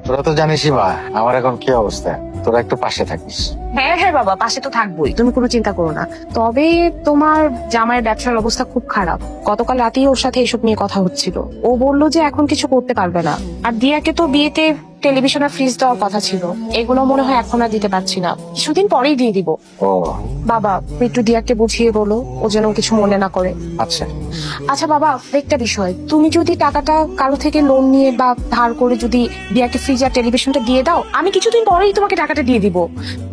তোরা তো জানিসই মা আমার এখন কি অবস্থা, তোরা একটু পাশে থাকিস। হ্যাঁ হ্যাঁ বাবা, পাশে তো থাকবোই, তুমি কোনো চিন্তা করো না। তবে তোমার জামাইয়ের ব্যবসার অবস্থা খুব খারাপ। গতকাল রাতেই ওর সাথে এসব নিয়ে কথা হচ্ছিল। ও বললো যে এখন কিছু করতে পারবে না। আর দিয়াকে তো বিয়েতে টেলিভিশন আর ফ্রিজ দেওয়ার কথা ছিল, এগুলো মনে হয় এখন আর দিতে পারছি না, কিছুদিন পরেই দিয়ে দিব। ও বাবা একটু দিয়াকে বুঝিয়ে বলো, ও যেন কিছু মনে না করে। আচ্ছা। আচ্ছা বাবা, একটা বিষয়, তুমি যদি টাকাটা কারো থেকে লোন নিয়ে বা ধার করে যদি দিয়াকে ফ্রিজ আর টেলিভিশনটা দিয়ে দাও, আমি কিছুদিন পরেই তোমাকে টাকাটা দিয়ে দিব।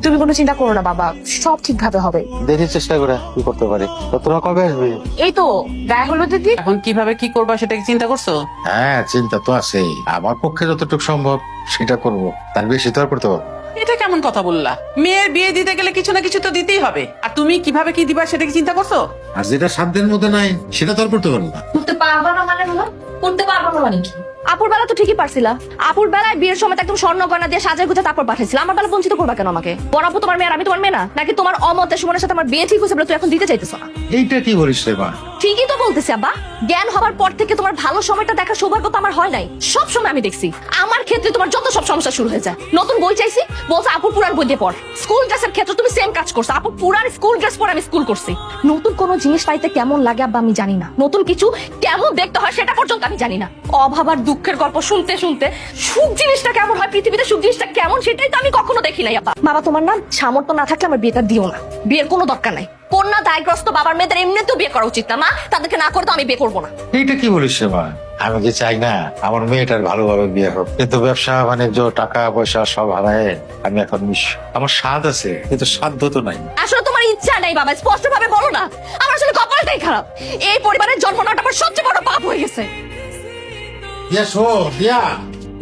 তুমি কোনো চিন্তা করো না বাবা, সব ঠিকভাবে হবে। দেখি চেষ্টা করে কি করতে পারি। তো তোরা কবে আসবি? এই তো গায়ে হলো দিদি। এখন কিভাবে কি করবা সেটা কি চিন্তা করছো? হ্যাঁ চিন্তা তো আছেই, আমার পক্ষে যতটুকু সম্ভব সেটা করব, তার বেশি তো আর করতে পারবো। এটা কেমন কথা বললা? মেয়ের বিয়ে দিতে গেলে কিছু না কিছু তো দিতেই হবে, আর তুমি কিভাবে কি দিবা সেটা কি চিন্তা করছো? আর যেটা সাধ্যের মধ্যে নাই সেটা তো আর করতে পারবো না। করতে পারবা না মানে হলো করতে পারবা না মানে কি? আপুর বেলা তো ঠিকই পারছিলা। আপুর বেলায় বিয়ের সময় তো একদম স্বর্ণ গয়না দিয়ে সাজায় গুছে তারপর পাঠাইছিল। আমার বেলা বঞ্চিত করবা কেন আমাকে? বড় আপু তোমার মেয়ে আর আমি তোমার মেয়ে না? নাকি তোমার অমতে সুমনের সাথে আমার বিয়ে ঠিক হয়েছে বলে তুই এখন দিতে চাইতেছ না? এইটা কি বলিস রে মা? ঠিকই তো বলতেছি আব্বা। জ্ঞান হবার পর থেকে তোমার ভালো সময়টা দেখার সৌভাগ্য তো আমার হয় নাই। সব সময় আমি দেখছি আমার ক্ষেত্রে তোমার যত সব সমস্যা শুরু হয়ে যায়। নতুন বই চাইছি, বলছে আপুর পুরান বই দিয়ে পড়। স্কুল ড্রেসের ক্ষেত্রে তুমি সেম কাজ করছো, আপুর পুরান স্কুল ড্রেস পরে আমি স্কুল করছি। নতুন কোনো জিনিস পাইতে কেমন লাগে আব্বা আমি জানি না, নতুন কিছু কেমন দেখতে হয় সেটা পর্যন্ত আমি জানি না। অভাব আর দুঃখের গল্প শুনতে শুনতে সুখ জিনিসটা কেমন হয়, পৃথিবীতে সুখ জিনিসটা কেমন সেটাই তো আমি কখনো দেখি নাই আব্বা। বাবা তোমার না সামর্থ্য না থাকলে আমার বিয়েটা দিও না, বিয়ের কোনো দরকার নাই। কন্যা দায়গ্রস্ত বাবার মেয়েদের এমনিতেও বিয়ে করা উচিত না মা, তাদেরকে না করে তো আমি বিয়ে করবো না। এইটা কি বলিস রে মা? আমি কি চাই না আমার মেয়েটার ভালোভাবে বিয়ে হোক, কিন্তু ব্যবসা বাণিজ্য টাকা পয়সা সব হারায় আমি এখন আমার স্বাদ আছে কিন্তু সাধ্য তো নাই। আসলে তোমার ইচ্ছা নাই বাবা, স্পষ্ট ভাবে বলো না। আমার আসলে কপালটাই খারাপ, এই পরিবারের জন্ম নেওয়াটা আমার সবচেয়ে বড় পাপ হয়ে গেছে। দিয়া শো দিয়া,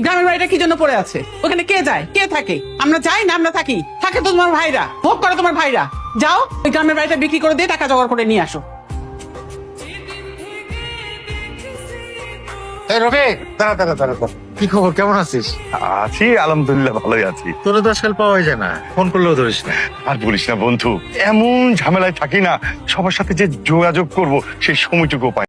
গ্রামের বাড়িটা কি জন্য পড়ে আছে? ওখানে কে যায় কে থাকে? আমরা যাই না আমরা থাকি? থাকে তো তোমার ভাইরা, ভোগ করে তোমার ভাইরা। যাও ওই গ্রামের বাড়িটা বিক্রি করে দিয়ে টাকা জোগাড় করে নিয়ে আসো। এই রবি দাঁড়া দাঁড়া দাঁড়া দাঁড়া। কি খবর, কেমন আছিস? আছি আলহামদুলিল্লাহ, ভালোই আছি। তোরা তো আজকাল পাওয়াই যায় না, ফোন করলেও ধরিস না। আর বলিস না বন্ধু, এমন ঝামেলায় থাকি না, সবার সাথে যে যোগাযোগ করব সেই সময়টুকু পাই